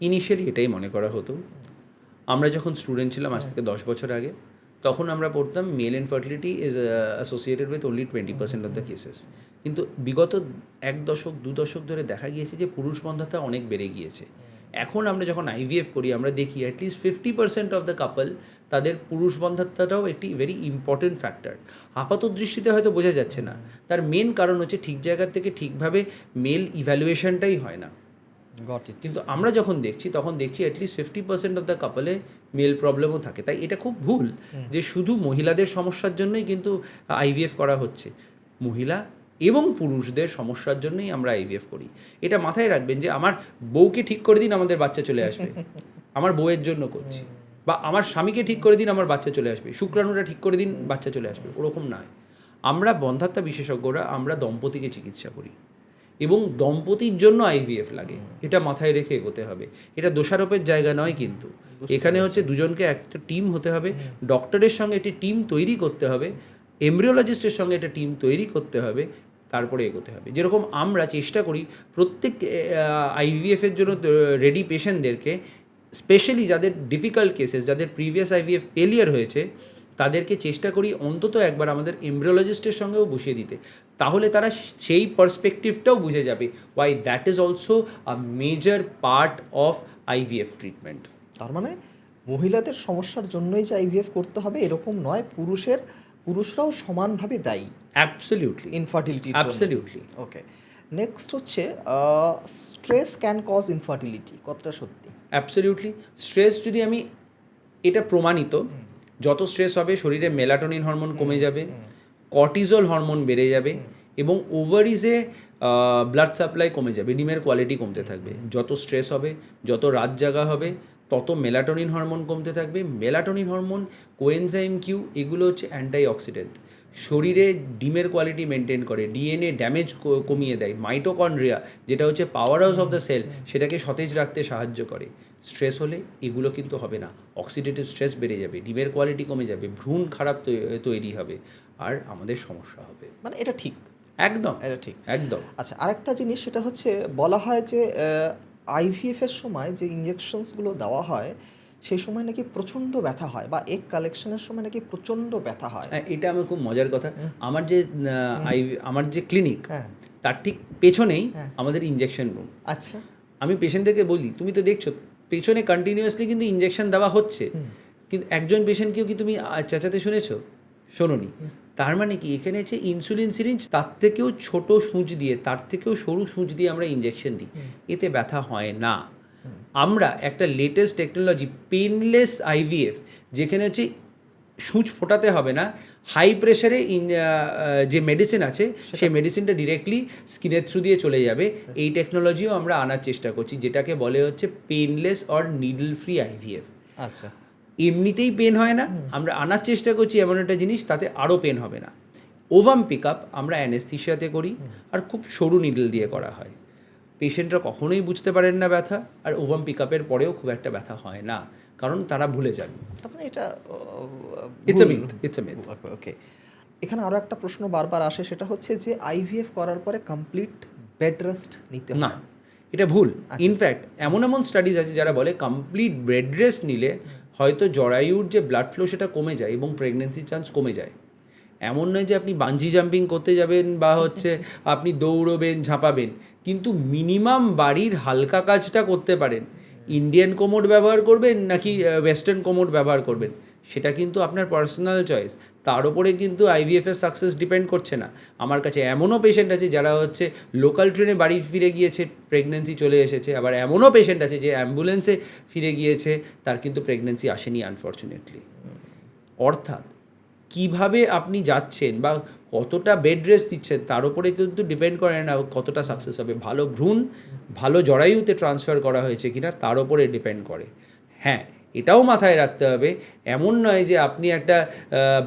ইনিশিয়ালি এটাই মনে করা হতো। আমরা যখন স্টুডেন্ট ছিলাম আজ থেকে 10 বছর আগে, তখন আমরা পড়তাম male infertility is associated with only 20% of the cases. কিন্তু বিগত 1 দশক 2 দশক ধরে দেখা গিয়েছে যে পুরুষ বন্ধাত্ব অনেক বেড়ে গিয়েছে। এখন আমরা যখন আইভিএফ করি আমরা দেখি অ্যাটলিস্ট 50% অফ দ্য কাপল তাদের পুরুষ বন্ধাত্বটাও একটি ভেরি ইম্পর্টেন্ট ফ্যাক্টর। আপাত দৃষ্টিতে হয়তো বোঝা যাচ্ছে না, তার মেন কারণ হচ্ছে ঠিক জায়গার থেকে ঠিকভাবে মেল ইভ্যালুয়েশনটাই হয় না। কিন্তু আমরা যখন দেখছি তখন দেখছি অ্যাটলিস্ট 50% অফ দ্য কাপলে মেল প্রবলেমও থাকে। তাই এটা খুব ভুল যে শুধু মহিলাদের সমস্যার জন্যই কিন্তু আইভিএফ করা হচ্ছে। মহিলা এবং পুরুষদের সমস্যার জন্যই আমরা আইভিএফ করি। এটা মাথায় রাখবেন যে আমার বউকে ঠিক করে দিন আমাদের বাচ্চা চলে আসবে, আমার বউয়ের জন্য করছি, বা আমার স্বামীকে ঠিক করে দিন আমার বাচ্চা চলে আসবে, শুক্রাণুটা ঠিক করে দিন বাচ্চা চলে আসবে, ওরকম নয়। আমরা বন্ধাত্ব বিশেষজ্ঞরা আমরা দম্পতিকে চিকিৎসা করি এবং দম্পতির জন্য আইভিএফ লাগে, এটা মাথায় রেখে এগোতে হবে। এটা দোষারোপের জায়গা নয়, কিন্তু এখানে হচ্ছে দুজনকে একটা টিম হতে হবে, ডক্টরের সঙ্গে একটি টিম তৈরি করতে হবে, এমব্রিওলজিস্টের সঙ্গে একটা টিম তৈরি করতে হবে, তারপরে এগোতে হবে। যেরকম আমরা চেষ্টা করি প্রত্যেক আইভিএফের জন্য রেডি পেশেন্টদেরকে, স্পেশালি যাদের ডিফিকাল্ট কেসেস, যাদের প্রিভিয়াস আইভিএফ ফেলিয়ার হয়েছে, তাদেরকে চেষ্টা করি অন্তত একবার আমাদের এমব্রিওলজিস্টের সঙ্গেও বসিয়ে দিতে। তাহলে তারা সেই পার্সপেক্টিভটাও বুঝে যাবে why that is also a major part of IVF treatment. তার মানে মহিলাদের সমস্যার জন্যই যে আইভিএফ করতে হবে এরকম নয়, পুরুষরাও সমানভাবে দায়ী অ্যাবসলিউটলি ইনফার্টিলিটির জন্য। অ্যাবসলিউটলি। ওকে, নেক্সট হচ্ছে স্ট্রেস ক্যান কজ ইনফার্টিলিটি, কতটা সত্যি? অ্যাবসলিউটলি। স্ট্রেস যদি আমি, এটা প্রমাণিত, যত স্ট্রেস হবে শরীরে মেলাটোনিন হরমোন কমে যাবে, কর্টিজল হরমোন বেড়ে যাবে এবং ওভারিজে ব্লাড সাপ্লাই কমে যাবে, ডিমের কোয়ালিটি কমতে থাকবে। যত স্ট্রেস হবে, যত রাত জাগা হবে, তত মেলাটোনিন হরমোন কমতে থাকবে। মেলাটোনিন হরমোন, কোএনজাইম কিউ, এগুলো হচ্ছে অ্যান্টি অক্সিডেন্ট। শরীরে ডিমের কোয়ালিটি মেনটেন করে, ডিএনএ ড্যামেজ কমিয়ে দেয়, মাইটোকন্ড্রিয়া যেটা হচ্ছে power house of the cell সেটাকে সতেজ রাখতে সাহায্য করে। স্ট্রেস হলে এগুলো কিন্তু হবে না, অক্সিডেটিভ স্ট্রেস বেড়ে যাবে, ডিমের কোয়ালিটি কমে যাবে, ভ্রূণ খারাপ তৈরি হবে, আর আমাদের সমস্যা হবে। মানে এটা ঠিক, একদম এটা ঠিক। একদম। আচ্ছা, আরেকটা জিনিস সেটা হচ্ছে বলা হয় যে আইভিএফের সময় যে ইঞ্জেকশনসগুলো দেওয়া হয় সেই সময় নাকি প্রচণ্ড ব্যথা হয়, বা এগ কালেকশনের সময় নাকি প্রচণ্ড ব্যথা হয়। এটা আমার খুব মজার কথা। আমার যে ক্লিনিক হ্যাঁ, তার ঠিক পেছনেই হ্যাঁ। আমাদের ইঞ্জেকশন রুম। আচ্ছা, আমি পেশেন্টদেরকে বলি, তুমি তো দেখছো পেছনে কন্টিনিউয়াসলি কিন্তু ইঞ্জেকশন দেওয়া হচ্ছে, কিন্তু একজন পেশেন্টকেও কি তুমি চেঁচাতে শুনেছো? শোনোনি। তার মানে কি, এখানে হচ্ছে ইনসুলিন সিরিঞ্জ, তার থেকেও ছোট সূঁচ দিয়ে, তার থেকেও সরু সূঁচ দিয়ে আমরা ইঞ্জেকশন দিই, এতে ব্যথা হয় না। আমরা একটা লেটেস্ট টেকনোলজি পেনলেস আইভিএফ, যেখানে হচ্ছে সূঁচ ফোটাতে হবে না, হাই প্রেশারে যে মেডিসিন আছে সেই মেডিসিনটা ডিরেক্টলি স্কিনের থ্রু দিয়ে চলে যাবে, এই টেকনোলজিও আমরা আনার চেষ্টা করছি, যেটাকে বলে হচ্ছে painless or needle free IVF. আচ্ছা, এমনিতেই পেন হয় না, আমরা আনার চেষ্টা করছি এমন একটা জিনিস তাতে আরও পেন হবে না। ওভাম পিক আপ আমরা অ্যানেস্থিশিয়াতে করি, আর খুব সরু নিডল দিয়ে করা হয়। পেশেন্টরা কখনোই বুঝতে পারেন না ব্যথা, আর ওভাম পিক আপের পরেও খুব একটা ব্যথা হয় না, কারণ তারা ভুলে যান। তারপরে এটা ইটস এ মিথ। ওকে। এখানে আরও একটা প্রশ্ন বারবার আসে, সেটা হচ্ছে যে আইভিএফ করার পরে কমপ্লিট বেড রেস্ট নিতে না, হয়। এটা ভুল। ইনফ্যাক্ট এমন এমন স্টাডিজ আছে যারা বলে কমপ্লিট বেড রেস্ট নিলে হয়তো জরায়ুর যে ব্লাড ফ্লো সেটা কমে যায় এবং প্রেগনেন্সির চান্স কমে যায়। এমন নয় যে আপনি বাঞ্জি জাম্পিং করতে যাবেন বা হচ্ছে আপনি দৌড়বেন, ঝাঁপাবেন, কিন্তু মিনিমাম বাড়ির হালকা কাজটা করতে পারেন। ইন্ডিয়ান কোমোড ব্যবহার করবেন নাকি ওয়েস্টার্ন কোমোড ব্যবহার করবেন, সেটা কিন্তু আপনার পার্সোনাল চয়েস। তার উপরে কিন্তু আইভিএফের সাকসেস ডিপেন্ড করছে না। আমার কাছে এমনও পেশেন্ট আছে যারা হচ্ছে লোকাল ট্রেনে বাড়ি ফিরে গিয়েছে, প্রেগনেন্সি চলে এসেছে, আবার এমনও পেশেন্ট আছে যে অ্যাম্বুলেন্সে ফিরে গিয়েছে, তার কিন্তু প্রেগনেন্সি আসেনি আনফর্চুনেটলি। অর্থাৎ কিভাবে আপনি যাচ্ছেন বা কতটা বেড রেস্ট দিচ্ছেন তার উপরে কিন্তু ডিপেন্ড করে না কতটা সাকসেস হবে। ভালো ভ্রূণ ভালো জরায়ুতে ট্রান্সফার করা হয়েছে কিনা তার উপরে ডিপেন্ড করে। হ্যাঁ, এটাও মাথায় রাখতে হবে, এমন নয় যে আপনি একটা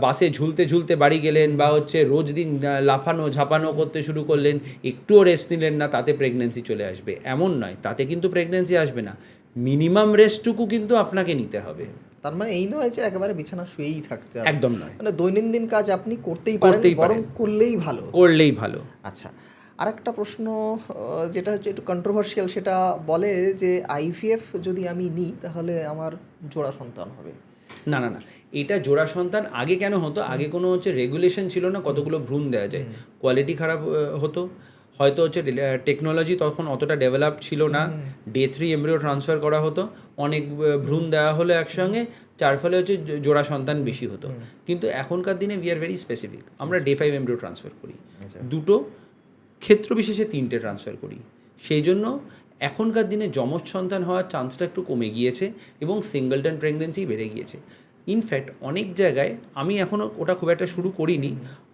বাসে ঝুলতে ঝুলতে বাড়ি গেলেন বা হচ্ছে রোজ দিন লাফানো ঝাপানো করতে শুরু করলেন, একটুও রেস্ট নিলেন না, তাতে প্রেগনেন্সি চলে আসবে, এমন নয়। তাতে কিন্তু প্রেগনেন্সি আসবে না, মিনিমাম রেস্টটুকু কিন্তু আপনাকে নিতে হবে। তার মানে এই নয় যে একেবারে বিছানা শুয়েই থাকতে হবে, একদম নয়। মানে দৈনন্দিন কাজ আপনি করতেই পারেন, বরং করলেই ভালো। আচ্ছা, আরেকটা প্রশ্ন যেটা হচ্ছে একটু কন্ট্রোভার্সিয়াল, সেটা বলে যে আইভিএফ যদি আমি নিই তাহলে আমার জোড়া সন্তান হবে। না না না, এটা জোড়া সন্তান আগে কেন হতো? আগে কোনো হচ্ছে রেগুলেশন ছিল না কতগুলো ভ্রূণ দেওয়া যায়, কোয়ালিটি খারাপ হতো, হয়তো হচ্ছে টেকনোলজি তখন অতটা ডেভেলপড ছিল না, ডে 3 এমব্রিও ট্রান্সফার করা হতো, অনেক ভ্রূণ দেওয়া হলো একসঙ্গে, যার ফলে হচ্ছে জোড়া সন্তান বেশি হতো। কিন্তু এখনকার দিনে উই আর ভেরি স্পেসিফিক, আমরা ডে 5 এমব্রিও ট্রান্সফার করি, দুটো ক্ষেত্র বিশেষে 3টে ট্রান্সফার করি। সেই জন্য এখনকার দিনে যমজ সন্তান হওয়ার চান্সটা একটু কমে গিয়েছে এবং সিঙ্গলটন প্রেগনেন্সি বেড়ে গিয়েছে। ইনফ্যাক্ট অনেক জায়গায়, আমি এখনও ওটা খুব একটা শুরু করিনি,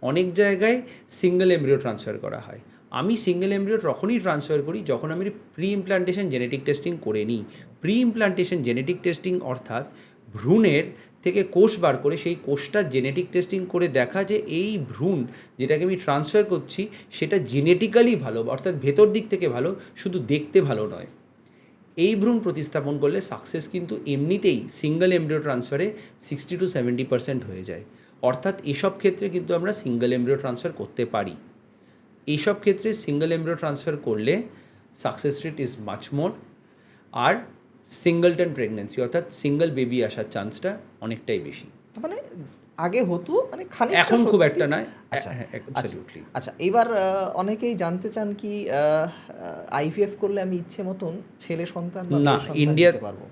অনেক জায়গায় সিঙ্গেল এমব্রিও ট্রান্সফার করা হয়। আমি সিঙ্গেল এমব্রিও তখনই ট্রান্সফার করি যখন আমি প্রি ইমপ্লান্টেশন জেনেটিক টেস্টিং করে নিই। প্রি ইমপ্লান্টেশন জেনেটিক টেস্টিং অর্থাৎ ভ্রূণের থেকে কোষ বার করে সেই কোষটার জেনেটিক টেস্টিং করে দেখা যে এই ভ্রূণ যেটাকে আমি ট্রান্সফার করছি সেটা জেনেটিক্যালি ভালো, অর্থাৎ ভেতর দিক থেকে ভালো, শুধু দেখতে ভালো নয়। এই ভ্রূণ প্রতিস্থাপন করলে সাকসেস কিন্তু এমনিতেই সিঙ্গেল এমব্রিও ট্রান্সফারে 60 to 70% হয়ে যায়। অর্থাৎ এসব ক্ষেত্রে কিন্তু আমরা সিঙ্গেল এমব্রিও ট্রান্সফার করতে পারি। এইসব ক্ষেত্রে সিঙ্গেল এমব্রিও ট্রান্সফার করলে success rate is much more, আর সিঙ্গলটন প্রেগনেন্সি অর্থাৎ সিঙ্গেল বেবি আসার চান্সটা অনেকটাই বেশি। মানে আগে হতো, মানে খানিকটা এখন খুব সত্যি। একটা নয়। আচ্ছা, Absolutely. আচ্ছা, এবার অনেকেই জানতে চান কি আইভিএফ করলে আমি ইচ্ছে মতন ছেলে সন্তান বা না, মেয়ে সন্তান নিতে পারবো?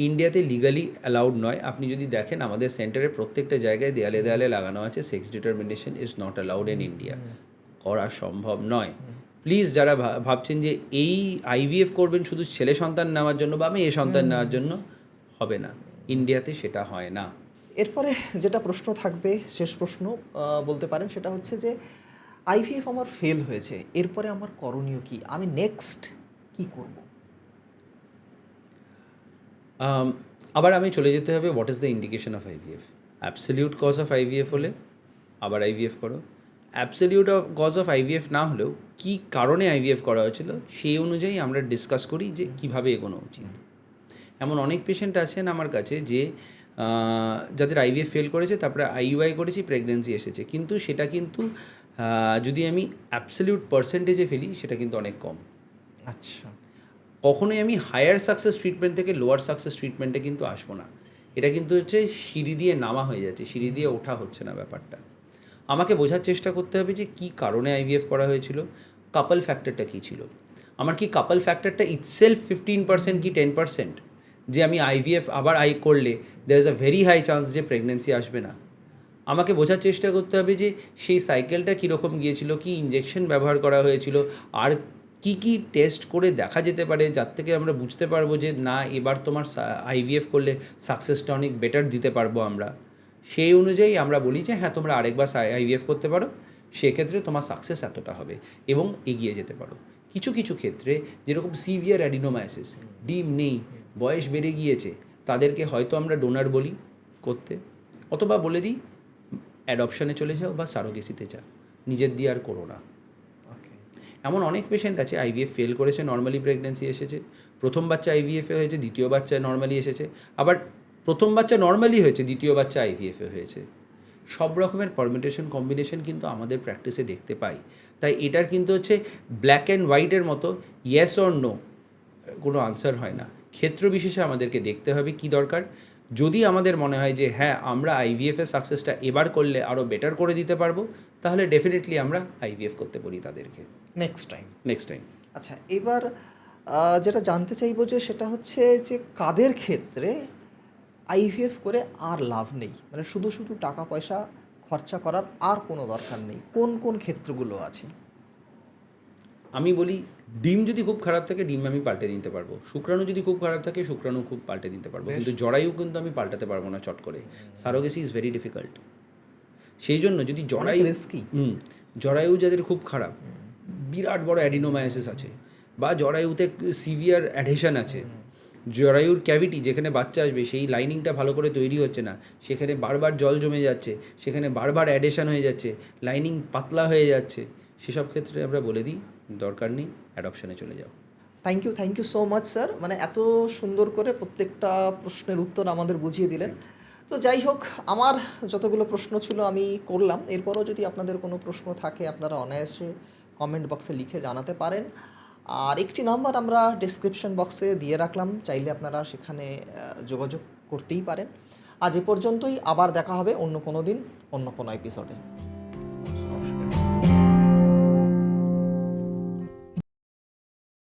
ইন্ডিয়াতে লিগালি অ্যালাউড নয়। আপনি যদি দেখেন আমাদের সেন্টারে প্রত্যেকটা জায়গায় দেয়ালে দেয়ালে লাগানো আছে sex determination is not allowed in India, করা সম্ভব নয়। প্লিজ যারা ভাবছেন যে এই আইভিএফ করবেন শুধু ছেলে সন্তান নেওয়ার জন্য বা মেয়ে সন্তান নেওয়ার জন্য, হবে না, ইন্ডিয়াতে সেটা হয় না। এরপরে যেটা প্রশ্ন থাকবে, শেষ প্রশ্ন বলতে পারেন, সেটা হচ্ছে যে আইভিএফ আমার ফেল হয়েছে, এরপরে আমার করণীয় কি, আমি নেক্সট কি করব? আবার আমি চলে যেতে হবে what is the indication of IVF. Absolute cause of IVF হলে আবার আইভিএফ করো। অ্যাবসলিউট কজ অফ আইভিএফ না হলেও কী কারণে আইভিএফ করা হয়েছিল সেই অনুযায়ী আমরা ডিসকাস করি যে কীভাবে এগোনো উচিত। এমন অনেক পেশেন্ট আছেন আমার কাছে যে যাদের আইভিএফ ফেল করেছে, তারপরে আইইউআই করেছি, প্রেগনেন্সি এসেছে, কিন্তু সেটা কিন্তু যদি আমি অ্যাবসলিউট পার্সেন্টেজে ফেলি সেটা কিন্তু অনেক কম। আচ্ছা, কখনোই আমি হায়ার সাকসেস ট্রিটমেন্ট থেকে লোয়ার সাকসেস ট্রিটমেন্টে কিন্তু আসবো না। এটা কিন্তু হচ্ছে সিঁড়ি দিয়ে নামা হয়ে যাচ্ছে, সিঁড়ি দিয়ে ওঠা হচ্ছে না ব্যাপারটা। আমাকে বোঝার চেষ্টা করতে হবে যে কী কারণে আইভিএফ করা হয়েছিল, কাপল ফ্যাক্টরটা কী ছিল। আমার কি কাপল ফ্যাক্টরটা ইটসেলফ 15% কি 10%, যে আমি আইভিএফ আবার করলে there is a very high chance যে প্রেগনেন্সি আসবে না। আমাকে বোঝার চেষ্টা করতে হবে যে সেই সাইকেলটা কীরকম গিয়েছিল, কি ইঞ্জেকশন ব্যবহার করা হয়েছিল, আর কি কি টেস্ট করে দেখা যেতে পারে যার থেকে আমরা বুঝতে পারবো যে না এবার তোমার আইভিএফ করলে সাকসেসটা অনেক বেটার দিতে পারবো আমরা। সেই অনুযায়ী আমরা বলি যে হ্যাঁ তোমরা আরেকবার আইভিএফ করতে পারো, সেক্ষেত্রে তোমার সাকসেস এতটা হবে এবং এগিয়ে যেতে পারো। কিছু কিছু ক্ষেত্রে যেরকম সিভিয়ার অ্যাডিনোমায়োসিস, ডিম নেই, বয়স বেড়ে গিয়েছে, তাদেরকে হয়তো আমরা ডোনার বলি করতে, অথবা বলে দিই অ্যাডপশনে চলে যাও বা সারোগেসিতে যাও, নিজের দিয়ে আর করো না। ওকে। এমন অনেক পেশেন্ট আছে আইভিএফ ফেল করেছে, নর্মালি প্রেগনেন্সি এসেছে, প্রথম বাচ্চা আইভিএফে হয়েছে, দ্বিতীয় বাচ্চা নর্মালি এসেছে, আবার প্রথম বাচ্চা নর্মালি হয়েছে, দ্বিতীয় বাচ্চা আইভিএফে হয়েছে। সব রকমের পারমিটেশন কম্বিনেশন কিন্তু আমাদের প্র্যাকটিসে দেখতে পাই। তাই এটার কিন্তু হচ্ছে ব্ল্যাক অ্যান্ড হোয়াইটের মতো ইয়েস অর নো কোনো আনসার হয় না। ক্ষেত্র বিশেষে আমাদেরকে দেখতে হবে কি দরকার। যদি আমাদের মনে হয় যে হ্যাঁ আমরা আইভিএফের সাকসেসটা এবার করলে আরও বেটার করে দিতে পারবো, তাহলে ডেফিনেটলি আমরা আইভিএফ করতে বলি তাদেরকে নেক্সট টাইম। আচ্ছা, এবার যেটা জানতে চাইবো যে সেটা হচ্ছে যে কাদের ক্ষেত্রে আইভিএফ করে আর লাভ নেই, মানে শুধু শুধু টাকা পয়সা খরচা করার আর কোনো দরকার নেই, কোন কোন ক্ষেত্রগুলো আছে? আমি বলি ডিম যদি খুব খারাপ থাকে ডিম আমি পাল্টে দিতে পারবো, শুক্রাণু যদি খুব খারাপ থাকে শুক্রাণু খুব পাল্টে দিতে পারবো, কিন্তু জরায়ু কিন্তু আমি পাল্টাতে পারবো না চট করে। Surrogacy is very difficult. সেই জন্য যদি জরায়ু যাদের খুব খারাপ, বিরাট বড় অ্যাডিনোমায়োসিস আছে, বা জরায়ুতে সিভিয়ার অ্যাডহেশন আছে, জরায়ুর ক্যাভিটি যেখানে বাচ্চা আসবে সেই লাইনিংটা ভালো করে তৈরি হচ্ছে না, সেখানে বারবার জল জমে যাচ্ছে, সেখানে বারবার অ্যাডহেশন হয়ে যাচ্ছে, লাইনিং পাতলা হয়ে যাচ্ছে, সেসব ক্ষেত্রে আমরা বলে দিই দরকার নেই, অ্যাডপশনে চলে যাও। Thank you so much sir, মানে এত সুন্দর করে প্রত্যেকটা প্রশ্নের উত্তর আমাদের বুঝিয়ে দিলেন। তো যাই হোক, আমার যতগুলো প্রশ্ন ছিল আমি করলাম। এরপরও যদি আপনাদের কোনো প্রশ্ন থাকে আপনারা অনায়াসে কমেন্ট বক্সে লিখে জানাতে পারেন। আর একটি নাম্বার আমরা ডেসক্রিপশন বক্সে দিয়ে রাখলাম, চাইলে আপনারা সেখানে যোগাযোগ করতেই পারেন। আজ এ পর্যন্তই, আবার দেখা হবে অন্য কোনো দিন অন্য কোনো এপিসোডে।